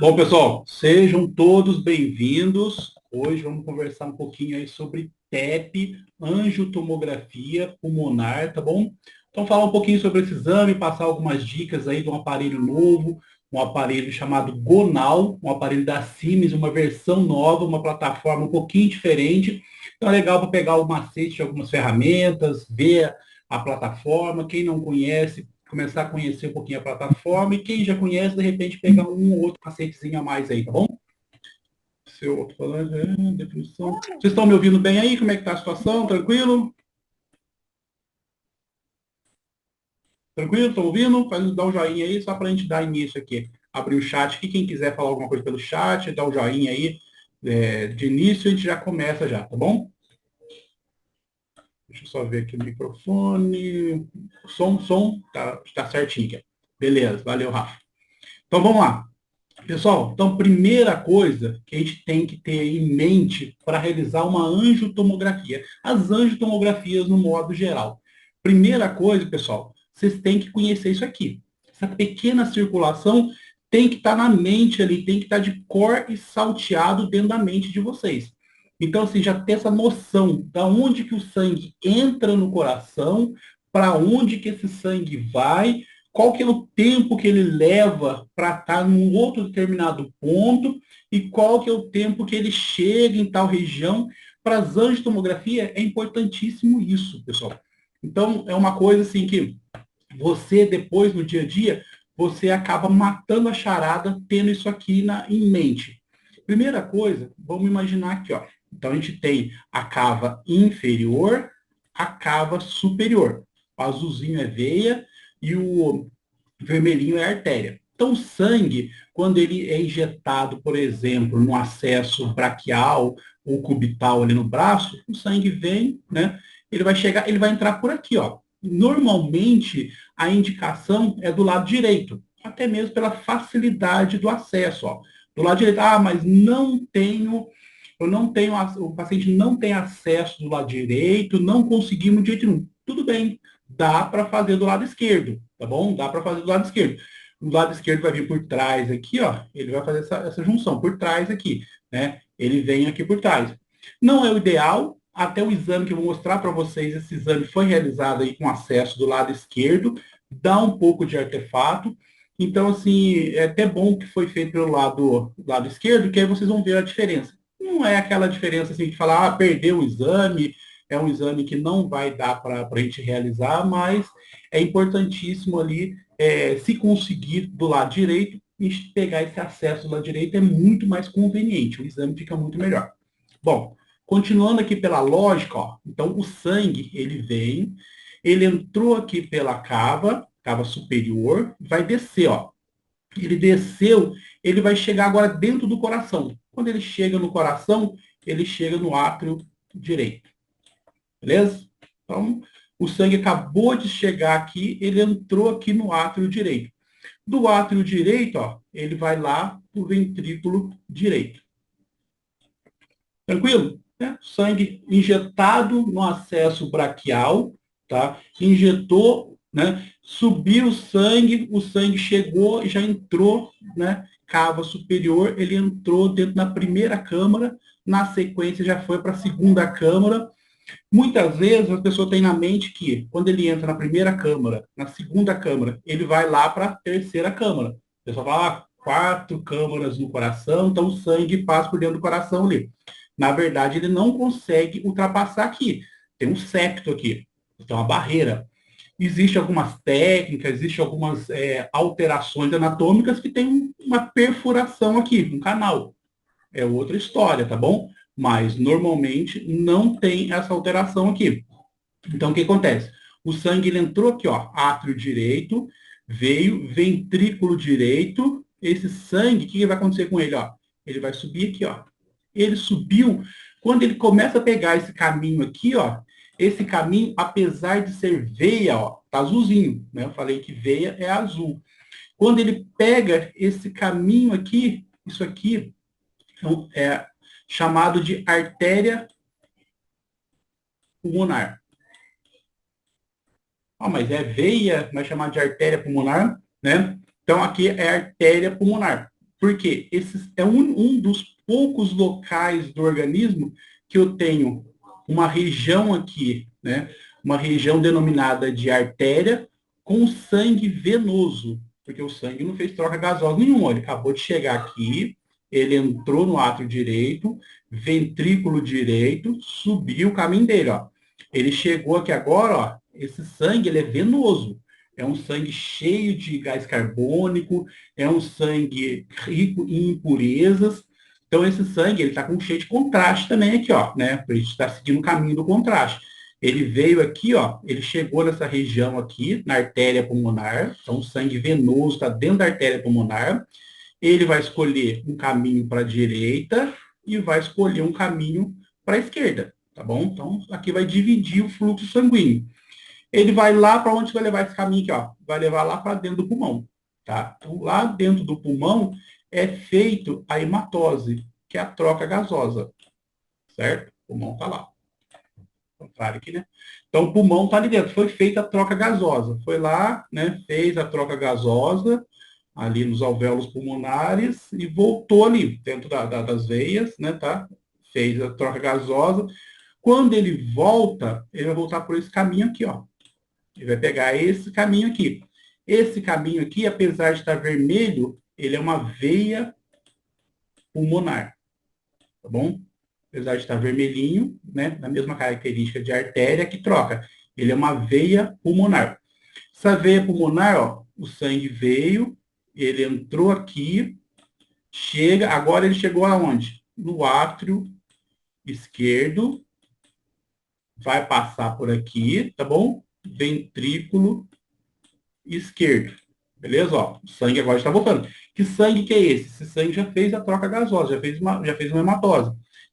Bom, pessoal, sejam todos bem-vindos. Hoje vamos conversar um pouquinho aí sobre TEP, angiotomografia pulmonar, tá bom? Então, falar um pouquinho sobre esse exame, passar algumas dicas aí de um aparelho novo, um aparelho chamado Gonal, um aparelho da Siemens, uma versão nova, uma plataforma um pouquinho diferente. Então, é legal para pegar o macete de algumas ferramentas, ver a plataforma. Quem não conhece, começar a conhecer um pouquinho a plataforma e quem já conhece, de repente, pegar um ou outro macetezinho a mais aí, tá bom? Seu outro falando, definição. Vocês estão me ouvindo bem aí? Como é que tá a situação? Tranquilo? Tranquilo? Estão ouvindo? Dá um joinha aí, só para a gente dar início aqui. Abrir o chat aqui, quem quiser falar alguma coisa pelo chat, dá um joinha aí. De início, a gente já começa já, tá bom? Deixa eu só ver aqui o microfone. Som, tá certinho aqui. Beleza, valeu, Rafa. Então vamos lá. Pessoal, então, primeira coisa que a gente tem que ter em mente para realizar uma angiotomografia. As angiotomografias no modo geral. Primeira coisa, pessoal, vocês têm que conhecer isso aqui. Essa pequena circulação tem que estar na mente ali, tem que estar de cor e salteado dentro da mente de vocês. Então, assim, já ter essa noção da onde que o sangue entra no coração, para onde que esse sangue vai, qual que é o tempo que ele leva para estar num outro determinado ponto e qual que é o tempo que ele chega em tal região. Para as angiotomografia é importantíssimo isso, pessoal. Então, é uma coisa assim que você, depois, no dia a dia, você acaba matando a charada tendo isso aqui em mente. Primeira coisa, vamos imaginar aqui, ó. Então, a gente tem a cava inferior, a cava superior. O azulzinho é veia e o vermelhinho é artéria. Então, o sangue, quando ele é injetado, por exemplo, no acesso braquial ou cubital ali no braço, o sangue vem, né? Ele vai chegar, ele vai entrar por aqui, ó. Normalmente, a indicação é do lado direito, até mesmo pela facilidade do acesso, ó. Do lado direito, mas não tenho, eu não tenho, o paciente não tem acesso do lado direito, não conseguimos de jeito nenhum. Tudo bem, dá para fazer do lado esquerdo, tá bom? Dá para fazer do lado esquerdo. O lado esquerdo vai vir por trás aqui, ó. Ele vai fazer essa junção por trás aqui, né? Ele vem aqui por trás. Não é o ideal, até o exame que eu vou mostrar para vocês, esse exame foi realizado aí com acesso do lado esquerdo, dá um pouco de artefato. Então, assim, é até bom que foi feito pelo lado esquerdo, que aí vocês vão ver a diferença. Não é aquela diferença assim de falar, perdeu o exame, é um exame que não vai dar para a gente realizar, mas é importantíssimo ali, se conseguir do lado direito, e pegar esse acesso do lado direito é muito mais conveniente, o exame fica muito melhor. Bom, continuando aqui pela lógica, ó, então o sangue, ele vem, ele entrou aqui pela cava superior, vai descer, ó. Ele desceu, ele vai chegar agora dentro do coração. Quando ele chega no coração, ele chega no átrio direito. Beleza? Então, o sangue acabou de chegar aqui, ele entrou aqui no átrio direito. Do átrio direito, ó, ele vai lá para o ventrículo direito. Tranquilo? Sangue injetado no acesso braquial, tá? Injetou, né? Subiu o sangue chegou e já entrou, né? Cava superior, ele entrou dentro da primeira câmara, na sequência já foi para a segunda câmara. Muitas vezes a pessoa tem na mente que quando ele entra na primeira câmara, na segunda câmara, ele vai lá para a terceira câmara. O pessoal fala, quatro câmaras no coração, então o sangue passa por dentro do coração ali. Na verdade, ele não consegue ultrapassar aqui. Tem um septo aqui, tem uma barreira. Existem algumas técnicas, existem algumas alterações anatômicas que tem uma perfuração aqui, um canal. É outra história, tá bom? Mas normalmente não tem essa alteração aqui. Então, o que acontece? O sangue ele entrou aqui, ó, átrio direito, veio ventrículo direito. Esse sangue, o que vai acontecer com ele? Ó? Ele vai subir aqui, ó. Ele subiu. Quando ele começa a pegar esse caminho aqui, ó, esse caminho, apesar de ser veia, ó, tá azulzinho, né? Eu falei que veia é azul. Quando ele pega esse caminho aqui, isso aqui é chamado de artéria pulmonar. Mas é veia, vai chamar de artéria pulmonar, né? Então aqui é artéria pulmonar. Porque esse é um dos poucos locais do organismo que eu tenho uma região aqui, né? Uma região denominada de artéria com sangue venoso, porque o sangue não fez troca gasosa nenhuma. Ele acabou de chegar aqui, ele entrou no átrio direito, ventrículo direito, subiu o caminho dele, ó. Ele chegou aqui agora, ó. Esse sangue ele é venoso. É um sangue cheio de gás carbônico, é um sangue rico em impurezas. Então, esse sangue ele está com cheio de contraste também aqui, ó, né? A gente está seguindo o caminho do contraste. Ele veio aqui, ó, ele chegou nessa região aqui, na artéria pulmonar. Então, o sangue venoso está dentro da artéria pulmonar. Ele vai escolher um caminho para a direita e vai escolher um caminho para a esquerda, tá bom? Então, aqui vai dividir o fluxo sanguíneo. Ele vai lá para onde vai levar esse caminho aqui, ó? Vai levar lá para dentro do pulmão, tá? Então, lá dentro do pulmão é feito a hematose, que é a troca gasosa, certo? O pulmão está lá. Contrário aqui, né? Então, o pulmão está ali dentro. Foi feita a troca gasosa. Foi lá, né? Fez a troca gasosa ali nos alvéolos pulmonares e voltou ali, dentro das veias, né? Tá? Fez a troca gasosa. Quando ele volta, ele vai voltar por esse caminho aqui, ó. Ele vai pegar esse caminho aqui. Esse caminho aqui, apesar de estar vermelho, ele é uma veia pulmonar, tá bom? Apesar de estar vermelhinho, né, na mesma característica de artéria que troca. Ele é uma veia pulmonar. Essa veia pulmonar, ó, o sangue veio, ele entrou aqui, chega, agora ele chegou aonde? No átrio esquerdo, vai passar por aqui, tá bom? Ventrículo esquerdo. Beleza? Ó, o sangue agora está voltando. Que sangue que é esse? Esse sangue já fez a troca gasosa, já fez uma hematose.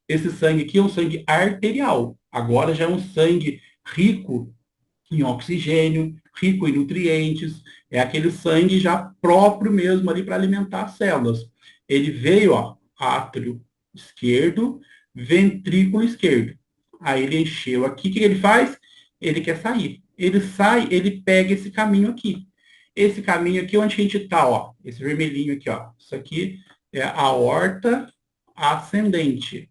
Esse sangue aqui é um sangue arterial. Agora já é um sangue rico em oxigênio, rico em nutrientes. É aquele sangue já próprio mesmo ali para alimentar as células. Ele veio, ó, átrio esquerdo, ventrículo esquerdo. Aí ele encheu aqui. O que ele faz? Ele quer sair. Ele sai, ele pega esse caminho aqui. Esse caminho aqui, onde a gente está, ó, esse vermelhinho aqui, ó. Isso aqui é a aorta ascendente.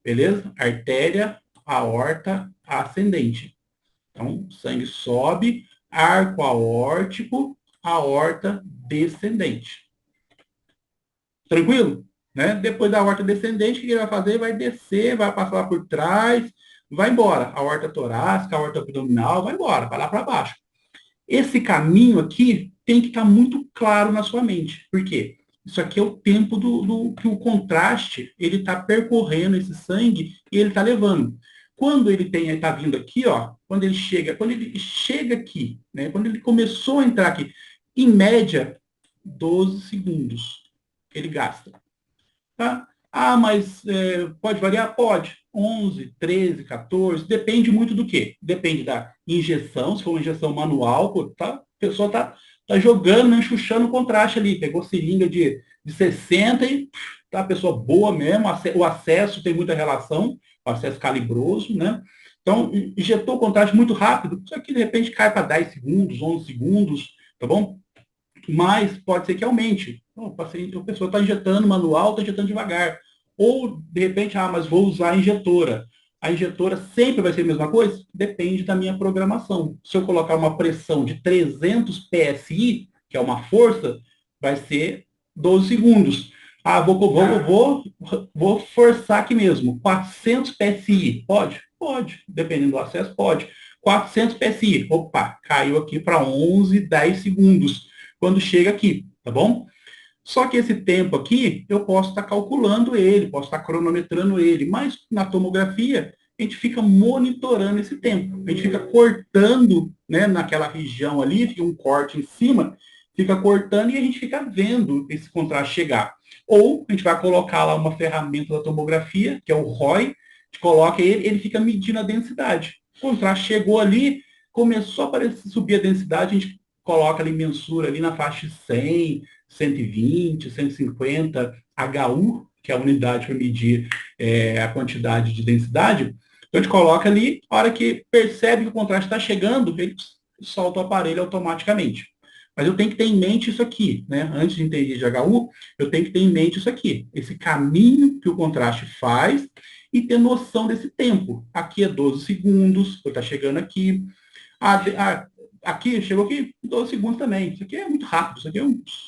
Beleza? Artéria, aorta ascendente. Então, o sangue sobe, arco aórtico, aorta descendente. Tranquilo? Né? Depois da aorta descendente, o que ele vai fazer? Vai descer, vai passar por trás, vai embora. A aorta torácica, a aorta abdominal, vai embora, vai lá para baixo. Esse caminho aqui tem que estar muito claro na sua mente. Por quê? Isso aqui é o tempo que o contraste ele está percorrendo esse sangue e ele está levando. Quando ele está vindo aqui, ó, quando ele chega aqui, né, quando ele começou a entrar aqui, em média, 12 segundos ele gasta. Tá? Ah, mas pode variar? Pode. 11, 13, 14, depende muito do quê? Depende da injeção, se for uma injeção manual, tá? A pessoa tá jogando, né, enxuxando o contraste ali, pegou seringa de 60 e tá a pessoa boa mesmo, o acesso tem muita relação, o acesso calibroso, né? Então, injetou o contraste muito rápido, só que de repente cai para 10 segundos, 11 segundos, tá bom? Mas pode ser que aumente. O paciente, a pessoa está injetando manual, está injetando devagar. Ou, de repente, mas vou usar a injetora. A injetora sempre vai ser a mesma coisa? Depende da minha programação. Se eu colocar uma pressão de 300 PSI, que é uma força, vai ser 12 segundos. Ah, vou forçar aqui mesmo. 400 PSI, pode? Pode. Dependendo do acesso, pode. 400 PSI, opa, caiu aqui para 11, 10 segundos quando chega aqui, tá bom? Só que esse tempo aqui, eu posso estar calculando ele, posso estar cronometrando ele, mas na tomografia, a gente fica monitorando esse tempo. A gente fica cortando, né, naquela região ali, fica um corte em cima, fica cortando e a gente fica vendo esse contraste chegar. Ou a gente vai colocar lá uma ferramenta da tomografia, que é o ROI, a gente coloca ele fica medindo a densidade. O contraste chegou ali, começou a aparecer, subir a densidade, a gente coloca ali, mensura ali na faixa de 100, 120, 150 HU, que é a unidade para medir a quantidade de densidade. Então, a gente coloca ali, a hora que percebe que o contraste está chegando, ele solta o aparelho automaticamente. Mas eu tenho que ter em mente isso aqui, né? Antes de entender de HU, eu tenho que ter em mente isso aqui, esse caminho que o contraste faz e ter noção desse tempo. Aqui é 12 segundos, está chegando aqui. Aqui, chegou aqui 12 segundos também. Isso aqui é muito rápido, isso aqui é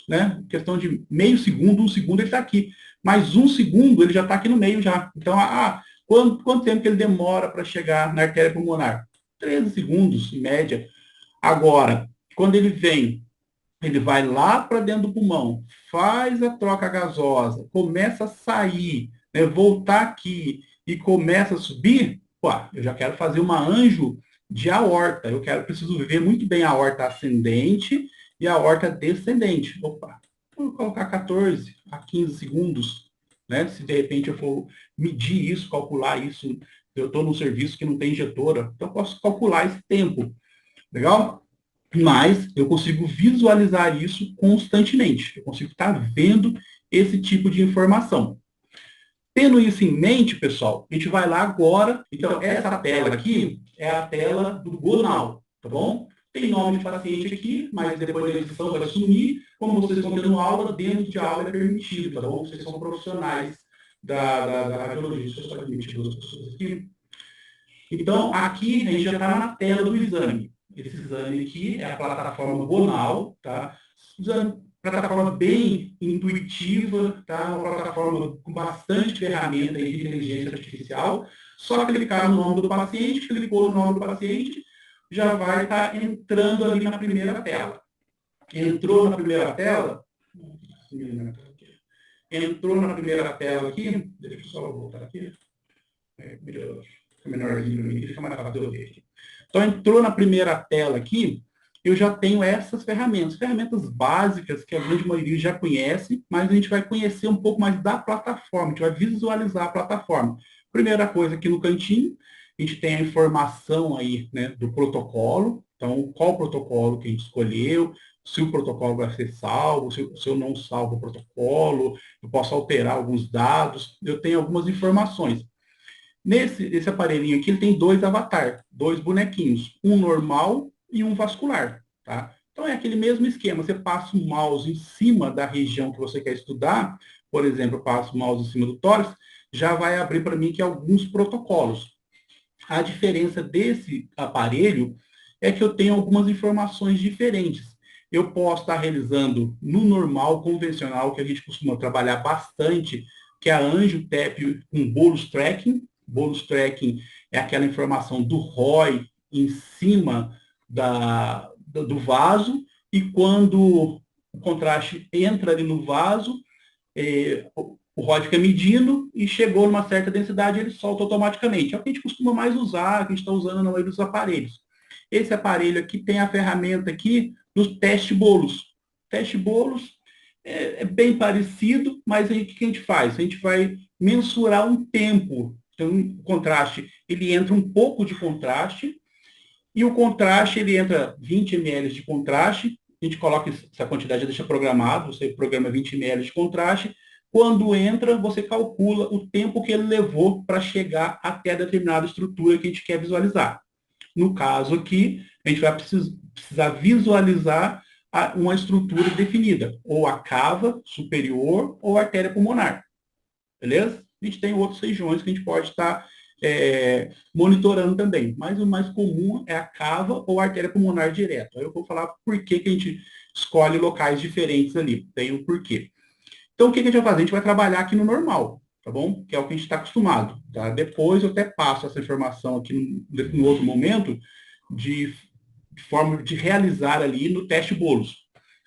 né, questão de meio segundo, 1 segundo ele está aqui. Mas 1 segundo ele já está aqui no meio já. Então, quanto tempo que ele demora para chegar na artéria pulmonar? 13 segundos, em média. Agora, quando ele vem, ele vai lá para dentro do pulmão, faz a troca gasosa, começa a sair, né, voltar aqui e começa a subir, pô, eu já quero fazer uma anjo de aorta. Preciso ver muito bem a aorta ascendente e a aorta descendente. Opa, vou colocar 14 a 15 segundos, né? Se de repente eu for medir isso, calcular isso, eu estou num serviço que não tem injetora, então eu posso calcular esse tempo. Legal? Mas eu consigo visualizar isso constantemente. Eu consigo estar vendo esse tipo de informação. Tendo isso em mente, pessoal, a gente vai lá agora. Então, essa tela aqui é a tela do GoNow, tá bom? Tem nome de paciente aqui, mas depois da edição vai sumir. Como vocês estão tendo aula, dentro de aula é permitido, tá bom? Vocês são profissionais da radiologia. Deixa eu só admitir duas pessoas aqui. Então, aqui a gente já está na tela do exame. Esse exame aqui é a plataforma GoNow, tá? Plataforma bem intuitiva, tá? Uma plataforma com bastante ferramenta de inteligência artificial. Só clicar no nome do paciente, clicou no nome do paciente, já vai estar entrando ali na primeira tela. Entrou na primeira tela, deixa eu só voltar aqui. Menorzinho, fica mais fácil de eu ver aqui. Então, entrou na primeira tela aqui, eu já tenho essas ferramentas básicas que a grande maioria já conhece, mas a gente vai conhecer um pouco mais da plataforma, a gente vai visualizar a plataforma. Primeira coisa, aqui no cantinho, a gente tem a informação aí, né, do protocolo, então, qual protocolo que a gente escolheu, se o protocolo vai ser salvo, se eu não salvo o protocolo, eu posso alterar alguns dados, eu tenho algumas informações. Esse aparelhinho aqui, ele tem dois avatares, dois bonequinhos, um normal e um vascular, tá? Então, é aquele mesmo esquema, você passa o mouse em cima da região que você quer estudar, por exemplo, eu passo o mouse em cima do tórax, já vai abrir para mim aqui alguns protocolos. A diferença desse aparelho é que eu tenho algumas informações diferentes. Eu posso estar realizando no normal, convencional, que a gente costuma trabalhar bastante, que é a AngioTap com bolus tracking. Bolus tracking é aquela informação do ROI em cima do vaso, e quando o contraste entra ali no vaso, o ROI fica medindo e chegou numa certa densidade, ele solta automaticamente. É o que a gente costuma mais usar, que a gente está usando na maioria dos aparelhos. Esse aparelho aqui tem a ferramenta aqui do teste bolos. Teste bolos é bem parecido, mas aí o que a gente faz? A gente vai mensurar um tempo. Então, o contraste, ele entra um pouco de contraste, e o contraste, ele entra 20 ml de contraste, a gente coloca essa quantidade, já deixa programado, você programa 20 ml de contraste, quando entra, você calcula o tempo que ele levou para chegar até a determinada estrutura que a gente quer visualizar. No caso aqui, a gente vai precisar visualizar uma estrutura definida, ou a cava superior ou a artéria pulmonar. Beleza? A gente tem outras regiões que a gente pode estar monitorando também, mas o mais comum é a cava ou a artéria pulmonar direto. Aí eu vou falar por que a gente escolhe locais diferentes ali, tem o porquê. Então, o que a gente vai fazer? A gente vai trabalhar aqui no normal, tá bom? Que é o que a gente está acostumado. Tá? Depois eu até passo essa informação aqui no outro momento de forma de realizar ali no teste bolos.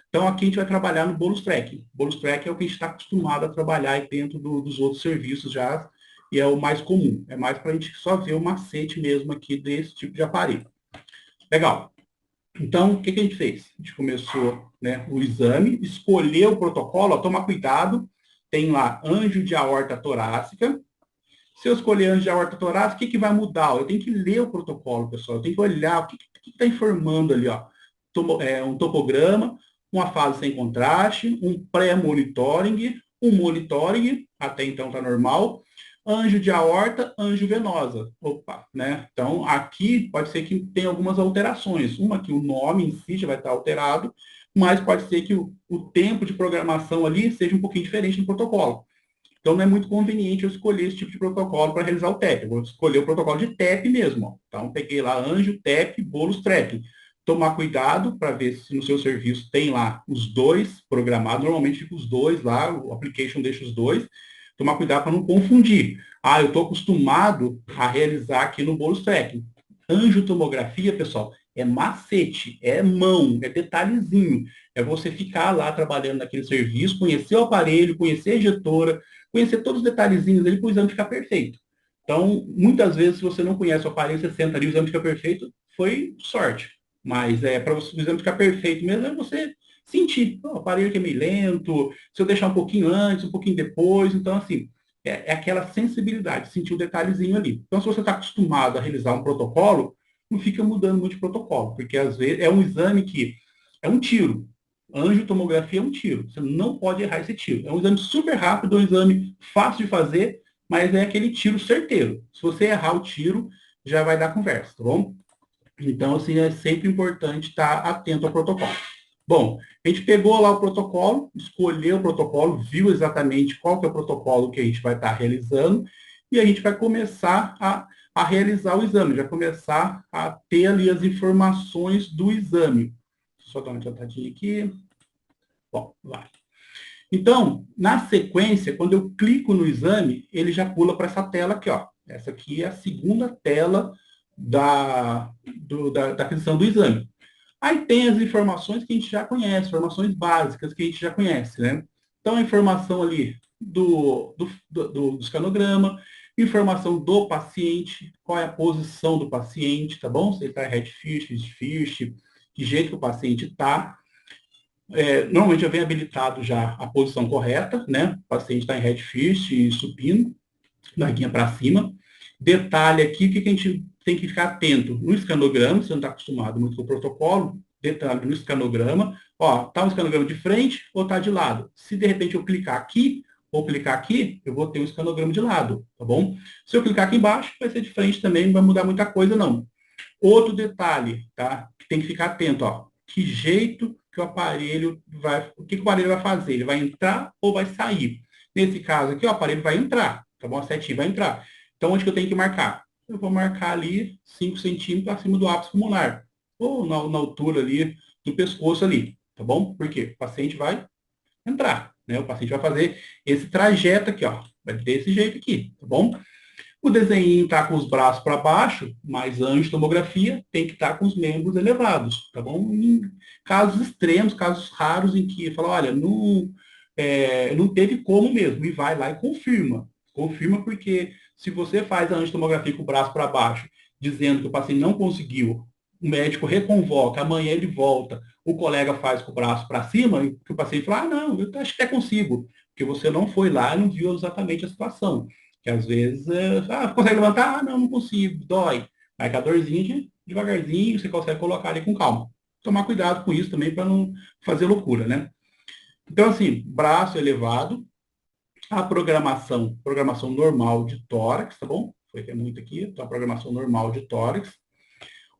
Então, aqui a gente vai trabalhar no bolus tracking. Bolus tracking é o que a gente está acostumado a trabalhar dentro dos outros serviços já, e é o mais comum. É mais para a gente só ver o macete mesmo aqui desse tipo de aparelho. Legal. Então, o que a gente fez? A gente começou, né, o exame, escolheu o protocolo, ó, toma cuidado, tem lá anjo de aorta torácica. Se eu escolher anjo de aorta torácica, o que vai mudar? Eu tenho que ler o protocolo, pessoal, eu tenho que olhar o que está informando ali, ó. Um topograma, uma fase sem contraste, um pré-monitoring, um monitoring, até então está normal, anjo de aorta, anjo venosa. Opa, né? Então, aqui pode ser que tenha algumas alterações. Uma que o nome em si já vai estar alterado, mas pode ser que o tempo de programação ali seja um pouquinho diferente do protocolo. Então, não é muito conveniente eu escolher esse tipo de protocolo para realizar o TAP. Eu vou escolher o protocolo de TAP mesmo. Ó. Então, peguei lá Anjo, TAP, Bolos, Trap. Tomar cuidado para ver se no seu serviço tem lá os dois programados. Normalmente fica os dois lá, o application deixa os dois. Tomar cuidado para não confundir. Ah, eu estou acostumado a realizar aqui no Bolos Tracking. Anjo tomografia, pessoal, é macete, é mão, é detalhezinho. É você ficar lá trabalhando naquele serviço, conhecer o aparelho, conhecer a ejetora, conhecer todos os detalhezinhos ali para o exame ficar perfeito. Então, muitas vezes, se você não conhece o aparelho, você senta ali, o exame fica perfeito, foi sorte. Mas para o exame ficar perfeito mesmo, é você sentir. Oh, o aparelho que é meio lento, se eu deixar um pouquinho antes, um pouquinho depois. Então, assim, é aquela sensibilidade, sentir o detalhezinho ali. Então, se você está acostumado a realizar um protocolo, não fica mudando muito de protocolo, porque às vezes é um exame que é um tiro. Angiotomografia é um tiro. Você não pode errar esse tiro. É um exame super rápido, é um exame fácil de fazer, mas é aquele tiro certeiro. Se você errar o tiro, já vai dar conversa, tá bom? Então, assim, é sempre importante estar atento ao protocolo. Bom, a gente pegou lá o protocolo, escolheu o protocolo, viu exatamente qual que é o protocolo que a gente vai estar realizando, e a gente vai começar a realizar o exame, vai começar a ter ali as informações do exame. Só dar uma adiantadinha aqui. Bom, vai. Então, na sequência, quando eu clico no exame, ele já pula para essa tela aqui, ó. Essa aqui é a segunda tela da aquisição do exame. Aí tem as informações que a gente já conhece, informações básicas que a gente já conhece, né? Então, a informação ali do escanograma, informação do paciente, qual é a posição do paciente, tá bom? Se ele está head first, que jeito que o paciente está. Normalmente já vem habilitado já a posição correta, né? O paciente está em head first e supino, barriguinha para cima. Detalhe aqui, o que a gente tem que ficar atento? No escanograma, você não está acostumado muito com o protocolo, detalhe no escanograma, ó, tá o escanograma de frente ou tá de lado? Se de repente eu clicar aqui ou clicar aqui, eu vou ter um escanograma de lado, tá bom? Se eu clicar aqui embaixo, vai ser de frente também, não vai mudar muita coisa não. Outro detalhe, tá? Que tem que ficar atento, ó. Que jeito que o aparelho vai, o que o aparelho vai fazer? Ele vai entrar ou vai sair? Nesse caso aqui, o aparelho vai entrar, tá bom? A setinha vai entrar. Então, onde que eu tenho que marcar? Eu vou marcar ali 5 centímetros acima do ápice pulmonar, ou na altura ali do pescoço ali, tá bom? Porque o paciente vai entrar, né? O paciente vai fazer esse trajeto aqui, ó. Vai desse jeito aqui, tá bom? O desenho está com os braços para baixo, mas angiotomografia tem que estar com os membros elevados, tá bom? Em casos extremos, casos raros em que fala, olha, não teve como mesmo, e vai lá e confirma. Confirma porque se você faz a angiotomografia com o braço para baixo, dizendo que o paciente não conseguiu, o médico reconvoca, amanhã ele volta, o colega faz com o braço para cima, e que o paciente fala, ah, não, eu acho que até consigo, porque você não foi lá e não viu exatamente a situação. Que às vezes, consegue levantar? Ah, não, não consigo, dói. Aí com a dorzinha, devagarzinho, você consegue colocar ali com calma. Tomar cuidado com isso também para não fazer loucura, né? Então, assim, braço elevado, a programação normal de tórax, tá bom? Foi até muito aqui, então a programação normal de tórax.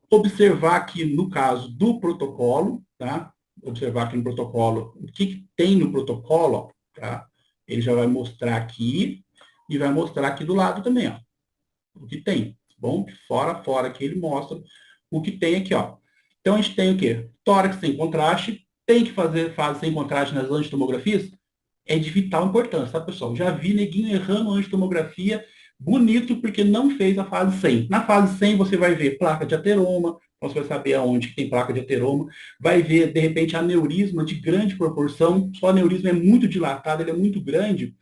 Observar aqui no caso do protocolo, tá? Observar aqui no protocolo, o que tem no protocolo, ó, tá? Ele já vai mostrar aqui e vai mostrar aqui do lado também, ó, o que tem, tá bom? Fora aqui ele mostra o que tem aqui, ó. Então a gente tem o quê? Tórax sem contraste, tem que fazer fase sem contraste nas angiotomografias? É de vital importância, tá, pessoal? Já vi neguinho errando a angiotomografia, bonito porque não fez a fase 100. Na fase 100 você vai ver placa de ateroma, então você vai saber aonde que tem placa de ateroma, vai ver, de repente, aneurisma de grande proporção, só o aneurisma é muito dilatado, ele é muito grande,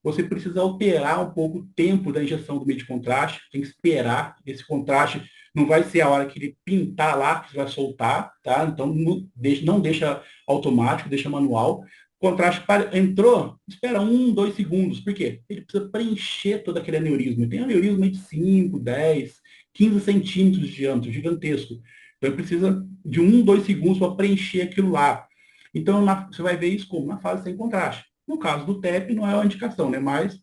você precisa alterar um pouco o tempo da injeção do meio de contraste, tem que esperar esse contraste, não vai ser a hora que ele pintar lá que você vai soltar, tá? Então não deixa automático, deixa manual. O contraste entrou, espera 1, 2 segundos. Por quê? Ele precisa preencher todo aquele aneurisma. Tem aneurisma de 5, 10, 15 centímetros de diâmetro, gigantesco. Então ele precisa de 1, 2 segundos para preencher aquilo lá. Então você vai ver isso como? Na fase sem contraste. No caso do TEP, não é uma indicação, né? Mas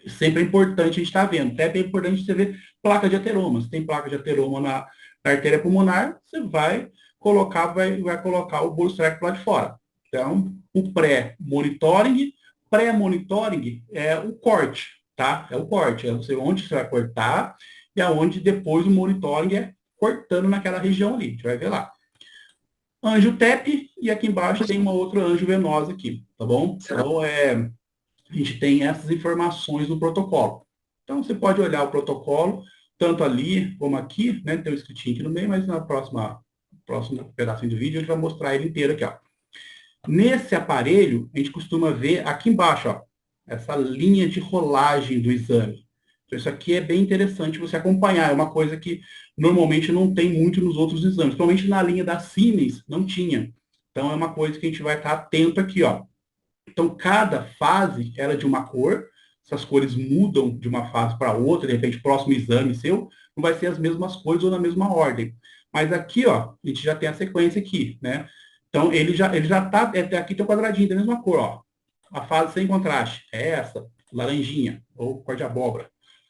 sempre é importante a gente estar vendo. TEP é importante você ver placa de ateroma. Se tem placa de ateroma na artéria pulmonar, você vai vai colocar o bolo streck lá de fora. Então, o pré-monitoring é o corte, tá? É o corte, é onde você vai cortar e aonde depois o monitoring é cortando naquela região ali. A gente vai ver lá. Anjo TEP e aqui embaixo tem uma outra anjo venosa aqui, tá bom? Então, a gente tem essas informações no protocolo. Então, você pode olhar o protocolo, tanto ali como aqui, né? Tem um escritinho aqui no meio, mas na próximo pedacinho do vídeo, a gente vai mostrar ele inteiro aqui, ó. Nesse aparelho, a gente costuma ver aqui embaixo, ó, essa linha de rolagem do exame. Então, isso aqui é bem interessante você acompanhar. É uma coisa que normalmente não tem muito nos outros exames. Principalmente na linha da Siemens, não tinha. Então, é uma coisa que a gente vai estar atento aqui, ó. Então, cada fase era de uma cor. Essas cores mudam de uma fase para outra. De repente, próximo exame seu não vai ser as mesmas cores ou na mesma ordem. Mas aqui, ó, a gente já tem a sequência aqui, né? Então, ele já tá, aqui tem o quadradinho da mesma cor, ó. A fase sem contraste é essa, laranjinha, ou cor de abóbora,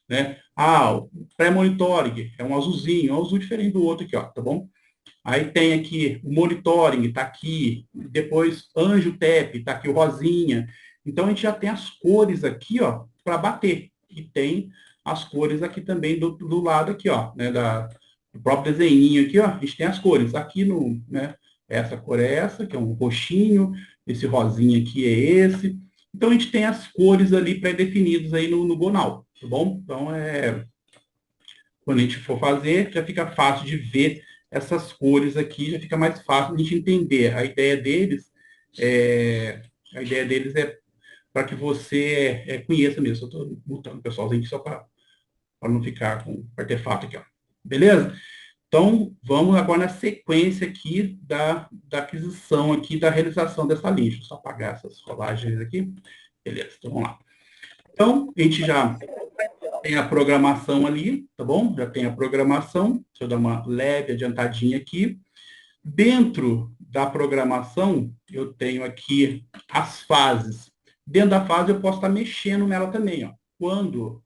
né? Ah, o pré-monitoring é um azulzinho, um azul diferente do outro aqui, ó, tá bom? Aí tem aqui o monitoring, está aqui. Depois, anjo TEP, está aqui o rosinha. Então, a gente já tem as cores aqui, ó, para bater. E tem as cores aqui também do lado aqui, ó, né, do próprio desenhinho aqui, ó, a gente tem as cores. Aqui no, né, essa cor é essa, que é um roxinho. Esse rosinha aqui é esse. Então, a gente tem as cores ali pré-definidas aí no Gonal, tá bom? Então, quando a gente for fazer, já fica fácil de ver essas cores aqui, já fica mais fácil de a gente entender. A ideia deles é para que você conheça mesmo. Eu estou botando o pessoalzinho aqui só para não ficar com artefato aqui, ó. Beleza? Então, vamos agora na sequência aqui da aquisição aqui, da realização dessa linha. Deixa eu só apagar essas rolagens aqui. Beleza, então vamos lá. Então, a gente já tem a programação ali, tá bom? Já tem a programação. Deixa eu dar uma leve adiantadinha aqui. Dentro da programação, eu tenho aqui as fases. Dentro da fase, eu posso estar mexendo nela também, ó. Quando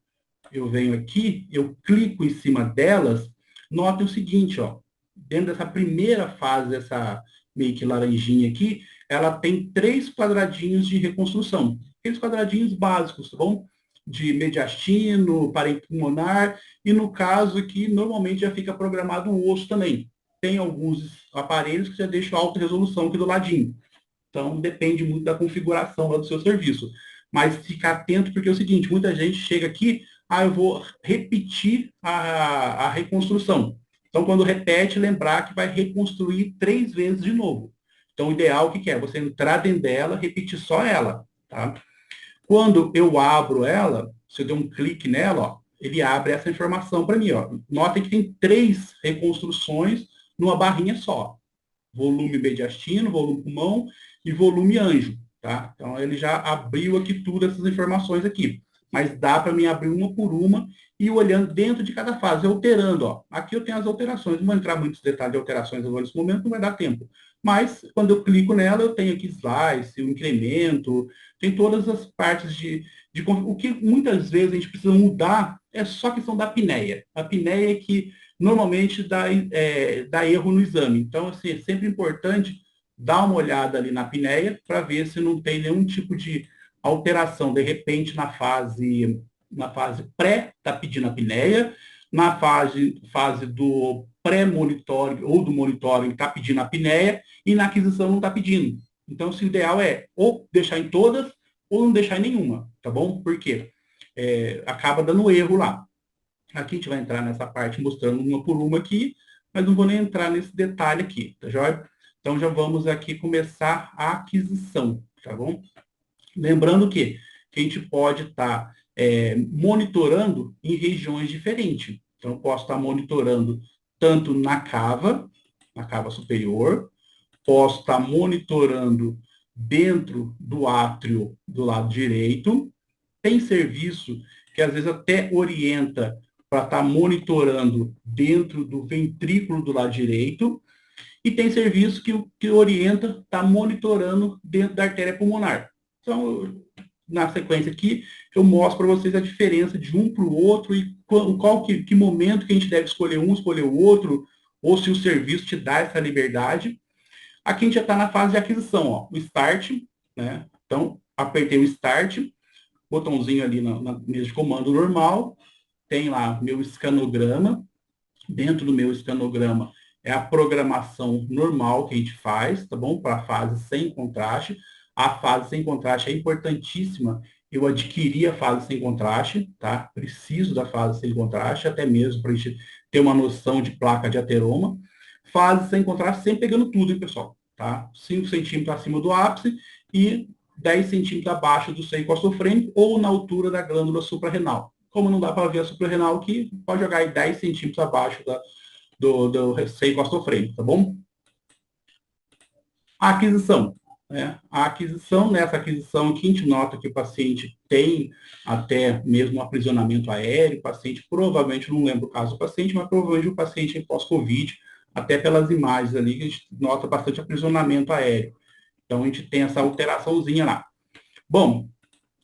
eu venho aqui, eu clico em cima delas, notem o seguinte, ó. Dentro dessa primeira fase, essa meio que laranjinha aqui, ela tem 3 quadradinhos de reconstrução. Aqueles quadradinhos básicos, tá bom? De mediastino, parente pulmonar, e no caso aqui, normalmente já fica programado o osso também. Tem alguns aparelhos que já deixam alta resolução aqui do ladinho. Então, depende muito da configuração lá do seu serviço. Mas fica atento, porque é o seguinte, muita gente chega aqui, eu vou repetir a reconstrução. Então, quando repete, lembrar que vai reconstruir 3 vezes de novo. Então, o ideal, o que é? Você entrar dentro dela, repetir só ela, tá? Quando eu abro ela, se eu der um clique nela, ó, ele abre essa informação para mim. Ó. Notem que tem 3 reconstruções numa barrinha só. Volume mediastino, volume pulmão e volume anjo. Tá? Então, ele já abriu aqui tudo essas informações aqui. Mas dá para mim abrir uma por uma e ir olhando dentro de cada fase, alterando. Ó. Aqui eu tenho as alterações. Não vou entrar em muitos detalhes de alterações agora nesse momento, não vai dar tempo. Mas, quando eu clico nela, eu tenho aqui slice, o incremento, tem todas as partes de... O que muitas vezes a gente precisa mudar é só a questão da apneia. A apneia é que normalmente dá erro no exame. Então, assim, é sempre importante dar uma olhada ali na apneia para ver se não tem nenhum tipo de alteração. De repente, na fase pré, está pedindo apneia, na fase do pré-monitoring ou do monitoring está pedindo apneia e na aquisição não está pedindo. Então, o ideal é ou deixar em todas ou não deixar em nenhuma, tá bom? Por quê? Acaba dando erro lá. Aqui a gente vai entrar nessa parte mostrando uma por uma aqui, mas não vou nem entrar nesse detalhe aqui, tá joia? Então já vamos aqui começar a aquisição, tá bom? Lembrando que a gente pode estar monitorando em regiões diferentes. Então, eu posso estar monitorando tanto na cava superior, posso estar monitorando dentro do átrio do lado direito. Tem serviço que às vezes até orienta para estar monitorando dentro do ventrículo do lado direito. E tem serviço que orienta estar monitorando dentro da artéria pulmonar. Então, na sequência aqui, eu mostro para vocês a diferença de um para o outro e que momento que a gente deve escolher um, escolher o outro, ou se o serviço te dá essa liberdade. Aqui a gente já está na fase de aquisição, ó, o Start, né? Então, apertei o Start, botãozinho ali na mesa de comando normal, tem lá meu escanograma. Dentro do meu escanograma é a programação normal que a gente faz, tá bom? Para a fase sem contraste. A fase sem contraste é importantíssima. Eu adquiri a fase sem contraste, tá? Preciso da fase sem contraste, até mesmo para a gente ter uma noção de placa de ateroma. Fase sem contraste sempre pegando tudo, hein, pessoal? Tá? 5 centímetros acima do ápice e 10 centímetros abaixo do seio costofrênico ou na altura da glândula suprarrenal. Como não dá para ver a suprarrenal aqui, pode jogar aí 10 centímetros abaixo do seio costofrênico, tá bom? A aquisição. Né? A aquisição, nessa aquisição aqui, a gente nota que o paciente tem até mesmo um aprisionamento aéreo, o paciente provavelmente, não lembro o caso do paciente, mas provavelmente o paciente é pós-Covid, até pelas imagens ali, a gente nota bastante aprisionamento aéreo. Então, a gente tem essa alteraçãozinha lá. Bom,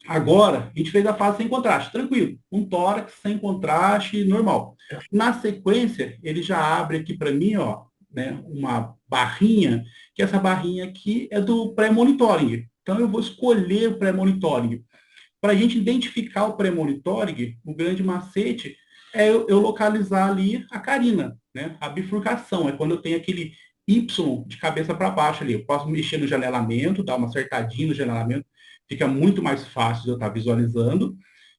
agora, a gente fez a fase sem contraste, tranquilo. Um tórax sem contraste, normal. Na sequência, ele já abre aqui para mim, ó, né, uma barrinha, que essa barrinha aqui é do pré-monitoring. Então, eu vou escolher o pré-monitoring. Para a gente identificar o pré-monitoring, o grande macete é eu localizar ali a carina, né? A bifurcação, é quando eu tenho aquele Y de cabeça para baixo ali. Eu posso mexer no janelamento, dar uma acertadinha no janelamento, fica muito mais fácil de eu estar visualizando.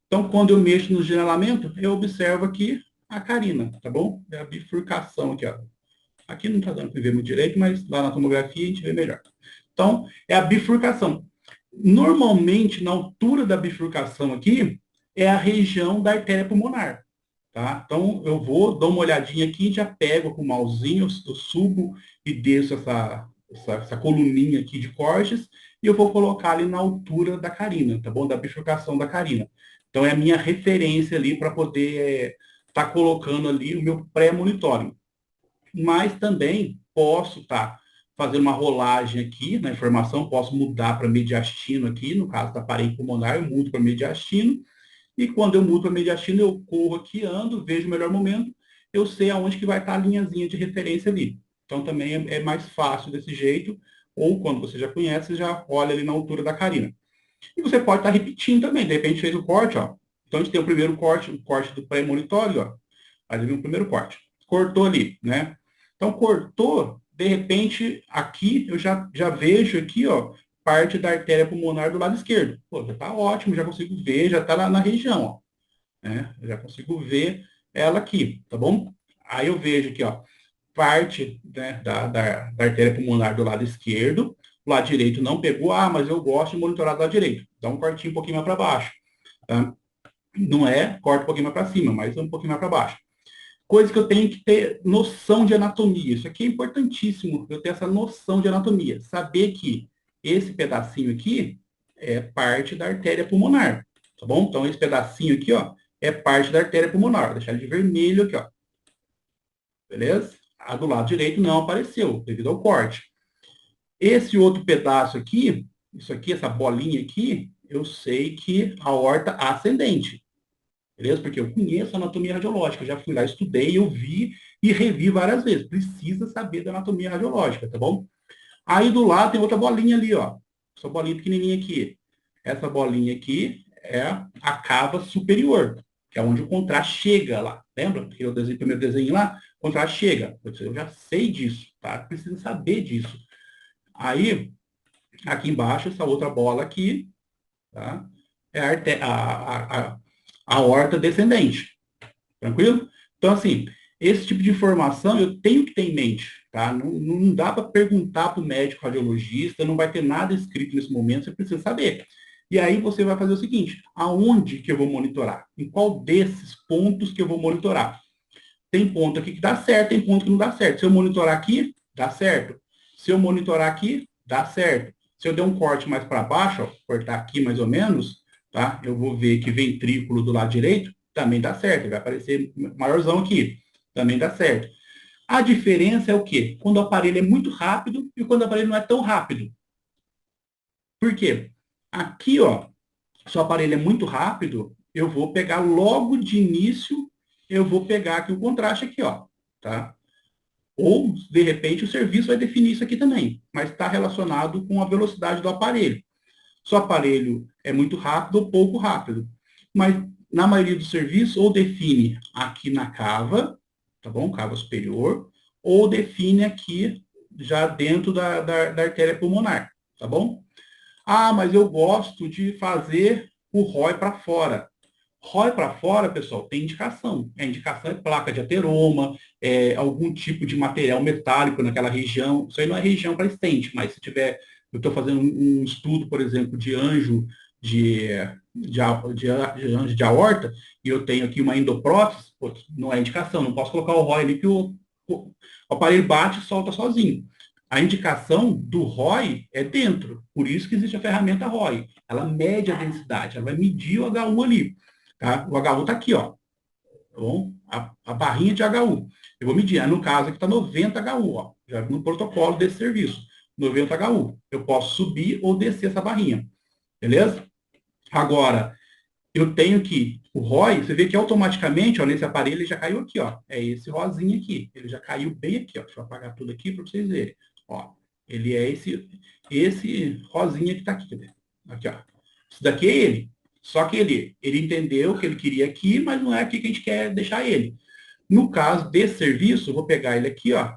Então, quando eu mexo no janelamento, eu observo aqui a carina, tá bom? É a bifurcação aqui, ó. Aqui não está dando para ver muito direito, mas lá na tomografia a gente vê melhor. Então, é a bifurcação. Normalmente, na altura da bifurcação aqui, é a região da artéria pulmonar. Tá? Então, eu vou, dou uma olhadinha aqui, já pego com o mausinho, eu subo e desço essa coluninha aqui de cortes, e eu vou colocar ali na altura da carina, tá bom? Da bifurcação da carina. Então, é a minha referência ali para poder estar colocando ali o meu pré-monitoring. Mas também posso estar fazendo uma rolagem aqui na informação, posso mudar para mediastino aqui, no caso da parede pulmonar, eu mudo para mediastino, e quando eu mudo para mediastino, eu corro aqui, ando, vejo o melhor momento, eu sei aonde que vai estar a linhazinha de referência ali. Então também é mais fácil desse jeito, ou quando você já conhece, você já olha ali na altura da carina. E você pode estar repetindo também, de repente fez o corte, ó. Então a gente tem o primeiro corte, o corte do pré-monitório, ó. Ali vem o primeiro corte. Cortou ali, né? Então cortou, de repente, aqui eu já vejo aqui, ó, parte da artéria pulmonar do lado esquerdo. Pô, já está ótimo, já consigo ver, já está na região, ó. Né? Eu já consigo ver ela aqui, tá bom? Aí eu vejo aqui, ó, parte, né, da artéria pulmonar do lado esquerdo, o lado direito não pegou, mas eu gosto de monitorar do lado direito. Dá um cortinho um pouquinho mais para baixo. Tá? Não é, corta um pouquinho mais para cima, mas um pouquinho mais para baixo. Coisa que eu tenho que ter noção de anatomia. Isso aqui é importantíssimo, eu ter essa noção de anatomia. Saber que esse pedacinho aqui é parte da artéria pulmonar, tá bom? Então, esse pedacinho aqui, ó, é parte da artéria pulmonar. Vou deixar ele de vermelho aqui, ó. Beleza? A do lado direito não apareceu, devido ao corte. Esse outro pedaço aqui, isso aqui, essa bolinha aqui, eu sei que a aorta ascendente. Beleza? Porque eu conheço a anatomia radiológica, eu já fui lá, estudei, eu vi e revi várias vezes. Precisa saber da anatomia radiológica, tá bom? Aí do lado tem outra bolinha ali, ó. Essa bolinha pequenininha aqui. Essa bolinha aqui é a cava superior, que é onde o contraste chega lá. Lembra? Que eu desenho, primeiro desenho lá, o contraste chega. Eu já sei disso, tá? Precisa saber disso. Aí, aqui embaixo, essa outra bola aqui, tá? É a aorta descendente. Tranquilo? Então, assim, esse tipo de informação eu tenho que ter em mente, tá? Não dá para perguntar para o médico radiologista, não vai ter nada escrito nesse momento, você precisa saber. E aí você vai fazer o seguinte, aonde que eu vou monitorar? Em qual desses pontos que eu vou monitorar? Tem ponto aqui que dá certo, tem ponto que não dá certo. Se eu monitorar aqui, dá certo. Se eu monitorar aqui, dá certo. Se eu der um corte mais para baixo, ó, cortar aqui mais ou menos, tá? Eu vou ver que ventrículo do lado direito também dá certo. Vai aparecer maiorzão aqui. Também dá certo. A diferença é o quê? Quando o aparelho é muito rápido e quando o aparelho não é tão rápido. Por quê? Aqui, ó, se o aparelho é muito rápido, eu vou pegar logo de início, eu vou pegar aqui o contraste aqui, ó, tá? Ou, de repente, o serviço vai definir isso aqui também, mas está relacionado com a velocidade do aparelho. Se o aparelho é muito rápido ou pouco rápido. Mas, na maioria dos serviços, ou define aqui na cava, tá bom? Cava superior, ou define aqui já dentro da artéria pulmonar, tá bom? Ah, mas eu gosto de fazer o ROI para fora. ROI para fora, pessoal, tem indicação. A indicação é placa de ateroma, é algum tipo de material metálico naquela região. Isso aí não é região para estente, mas se tiver, eu estou fazendo um estudo, por exemplo, de anjo de, de anjo de aorta, e eu tenho aqui uma endoprótese, pô, não é indicação, não posso colocar o ROI ali que o aparelho bate e solta sozinho. A indicação do ROI é dentro, por isso que existe a ferramenta ROI. Ela mede a densidade, ela vai medir o HU ali. Tá? O HU está aqui, ó. Tá bom? A barrinha de HU. Eu vou medir. No caso aqui está 90 HU, ó. Já no protocolo desse serviço. 90 HU. Eu posso subir ou descer essa barrinha. Beleza? Agora, eu tenho que. O ROI, você vê que automaticamente, ó, nesse aparelho, ele já caiu aqui, ó. É esse rosinha aqui. Ele já caiu bem aqui, ó. Deixa eu apagar tudo aqui para vocês verem. Ó, ele é esse rosinha que está aqui. Aqui, ó. Isso daqui é ele. Só que ele entendeu que ele queria aqui, mas não é aqui que a gente quer deixar ele. No caso desse serviço, eu vou pegar ele aqui, ó.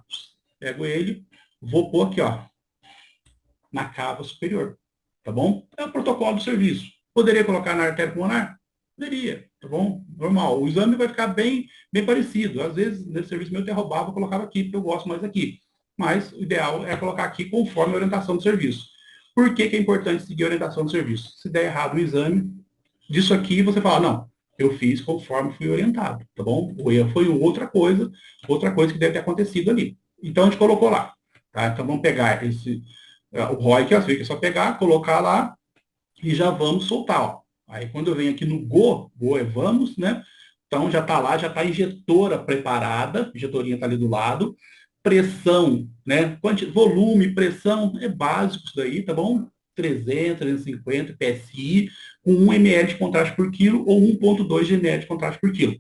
Pego ele, vou pôr aqui, ó, na cava superior. Tá bom? É o protocolo do serviço. Poderia colocar na artéria pulmonar? Poderia, tá bom? Normal. O exame vai ficar bem parecido. Às vezes, nesse serviço meu, eu até roubava, eu colocava aqui, porque eu gosto mais aqui. Mas o ideal é colocar aqui conforme a orientação do serviço. Por que é importante seguir a orientação do serviço? Se der errado o exame, disso aqui você fala, não, eu fiz conforme fui orientado, tá bom? O erro foi outra coisa que deve ter acontecido ali. Então, a gente colocou lá, tá? Então, vamos pegar o ROI que é só pegar, colocar lá e já vamos soltar, ó. Aí, quando eu venho aqui no Go é vamos, né? Então, já está lá, já está a injetora preparada, a injetorinha está ali do lado, pressão, né? Volume, pressão, é básico isso daí, tá bom? 300, 350 PSI, com 1 ml de contraste por quilo ou 1,2 de ml de contraste por quilo.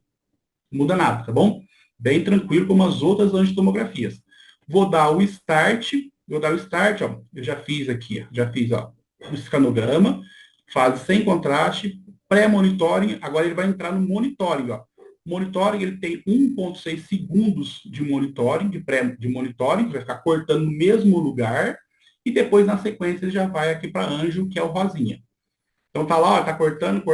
Não muda nada, tá bom? Bem tranquilo, como as outras angiotomografias. Vou dar o start, ó. Eu já fiz aqui, já fiz, ó, o escanograma, fase sem contraste, pré-monitoring, agora ele vai entrar no monitoring, ó. Monitoring, ele tem 1,6 segundos de monitoring, de monitoring, que vai ficar cortando no mesmo lugar, e depois, na sequência, ele já vai aqui para anjo, que é o rosinha. Então, tá lá, ó, tá cortando,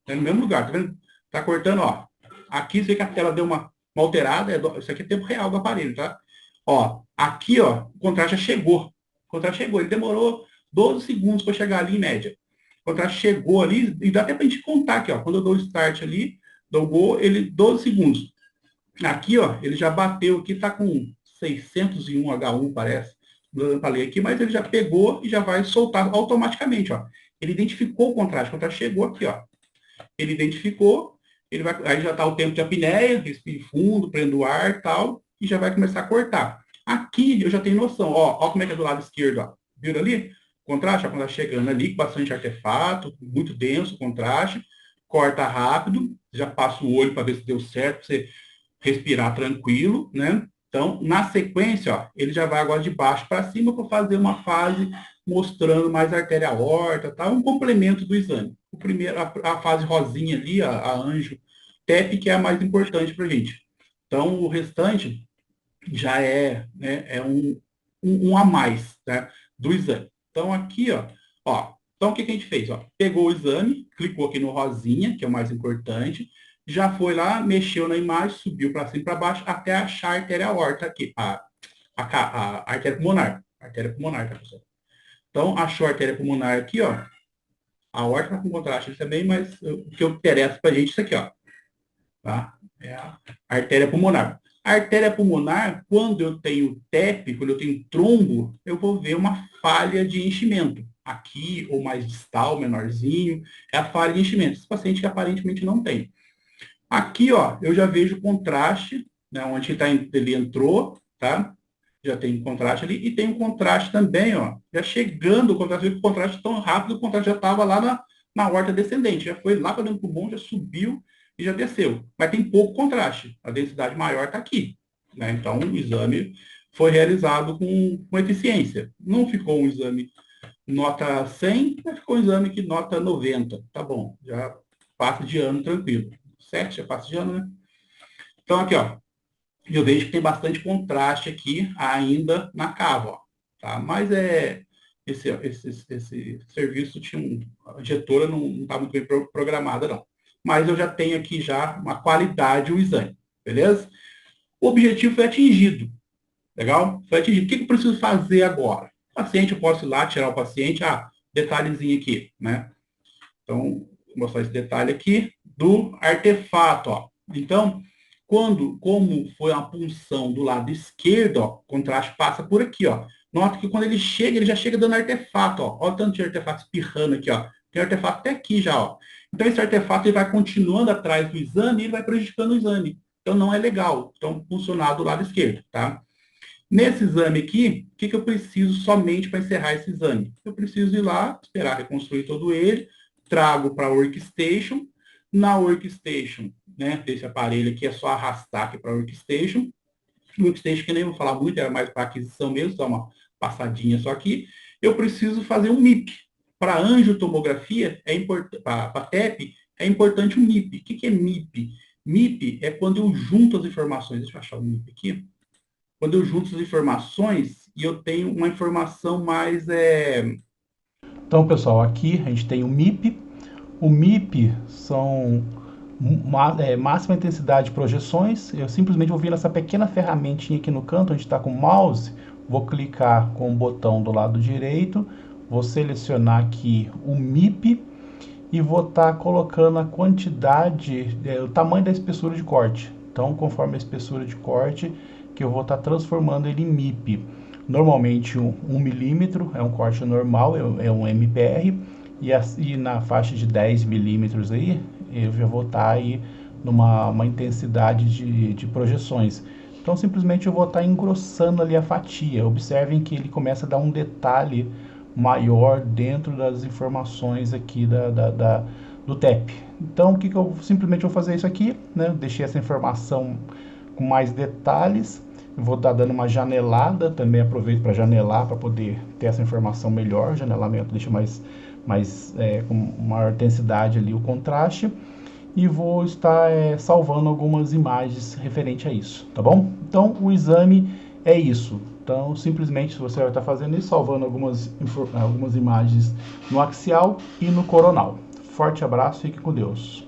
é no mesmo lugar, tá vendo? Tá cortando, ó. Aqui, você vê que a tela deu uma alterada, isso aqui é tempo real do aparelho, tá? Ó, aqui, ó, o contraste já chegou. O contraste chegou, ele demorou 12 segundos para chegar ali em média. O contraste chegou ali, e dá até pra gente contar aqui, ó. Quando eu dou o start ali, dou o go, ele 12 segundos. Aqui, ó, ele já bateu aqui, tá com 601 H1, parece. Não falei aqui, mas ele já pegou e já vai soltar automaticamente, ó. Ele identificou o contraste chegou aqui, ó. Ele identificou, ele vai, aí já está o tempo de apneia, respire fundo, prenda o ar e tal, e já vai começar a cortar. Aqui eu já tenho noção, ó como é que é do lado esquerdo, ó. Viram ali? Contraste, ó, quando está chegando ali, com bastante artefato, muito denso o contraste, corta rápido, já passa o olho para ver se deu certo, para você respirar tranquilo, né? Então, na sequência, ó, ele já vai agora de baixo para cima para fazer uma fase mostrando mais a artéria aorta, tá? Um complemento do exame. O primeiro, a fase rosinha ali, a anjo TEP, que é a mais importante para a gente. Então, o restante já é, né, é um a mais, tá? Do exame. Então, aqui, ó, então o que a gente fez? Ó? Pegou o exame, clicou aqui no rosinha, que é o mais importante, já foi lá, mexeu na imagem, subiu para cima e para baixo, até achar a artéria aorta aqui, a artéria pulmonar. Artéria pulmonar, tá, pessoal? Então, achou a artéria pulmonar aqui, ó. A aorta está com contraste também, mas o que interessa para a gente é isso aqui, ó. Tá? É a artéria pulmonar. A artéria pulmonar, quando eu tenho TEP, quando eu tenho trombo, eu vou ver uma falha de enchimento. Aqui, ou mais distal, menorzinho, é a falha de enchimento. Esse paciente que aparentemente não tem. Aqui, ó, eu já vejo contraste, né, onde ele entrou, tá? Já tem contraste ali, e tem um contraste também, ó, já chegando o contraste tão rápido, o contraste já estava lá na horta descendente, já foi lá para dentro do pulmão, já subiu e já desceu. Mas tem pouco contraste, a densidade maior está aqui, né? Então, o exame foi realizado com eficiência. Não ficou um exame nota 100, mas ficou um exame que nota 90. Tá bom, já passa de ano tranquilo. 7 já passa de ano, né? Então, aqui, ó, eu vejo que tem bastante contraste aqui ainda na cava, ó, tá? Mas esse serviço tinha a injetora não está muito bem programada, não. Mas eu já tenho aqui já uma qualidade o exame, beleza? O objetivo foi atingido, legal? Foi atingido. O que eu preciso fazer agora? O paciente, eu posso ir lá, tirar o paciente, detalhezinho aqui, né? Então, vou mostrar esse detalhe aqui do artefato, ó. Então, como foi uma punção do lado esquerdo, ó, o contraste passa por aqui, ó. Nota que quando ele chega, ele já chega dando artefato, ó. Olha o tanto de artefato espirrando aqui, ó. Tem artefato até aqui já, ó. Então, esse artefato ele vai continuando atrás do exame e ele vai prejudicando o exame. Então, não é legal. Então, funcionar do lado esquerdo, tá? Nesse exame aqui, o que eu preciso somente para encerrar esse exame? Eu preciso ir lá, esperar reconstruir todo ele, trago para a Workstation. Na Workstation, né, desse aparelho aqui, é só arrastar aqui para a Workstation. Workstation, que nem vou falar muito, era mais para aquisição mesmo, dá uma passadinha só aqui. Eu preciso fazer um MIP. Para angiotomografia, para TEP, é importante o MIP. O que é MIP? MIP é quando eu junto as informações. Deixa eu achar o MIP aqui. Quando eu junto as informações e eu tenho uma informação mais. Então, pessoal, aqui a gente tem o MIP. O MIP são máxima intensidade de projeções. Eu simplesmente vou vir nessa pequena ferramentinha aqui no canto, onde está com o mouse, vou clicar com o botão do lado direito, vou selecionar aqui o MIP e vou estar colocando a quantidade, o tamanho da espessura de corte. Então, conforme a espessura de corte, que eu vou estar transformando ele em MIP. Normalmente 1 milímetro é um corte normal, é um MPR, e na faixa de 10 milímetros aí, eu já vou estar aí numa intensidade de projeções. Então, simplesmente eu vou estar engrossando ali a fatia. Observem que ele começa a dar um detalhe maior dentro das informações aqui do TEP. Então, o que eu simplesmente vou fazer isso aqui, né? Deixei essa informação com mais detalhes. Vou estar dando uma janelada, também aproveito para janelar para poder ter essa informação melhor. O janelamento deixa com maior intensidade ali o contraste. E vou estar salvando algumas imagens referente a isso, tá bom? Então, o exame é isso. Então, simplesmente você vai estar fazendo isso, salvando algumas imagens no axial e no coronal. Forte abraço, fique com Deus.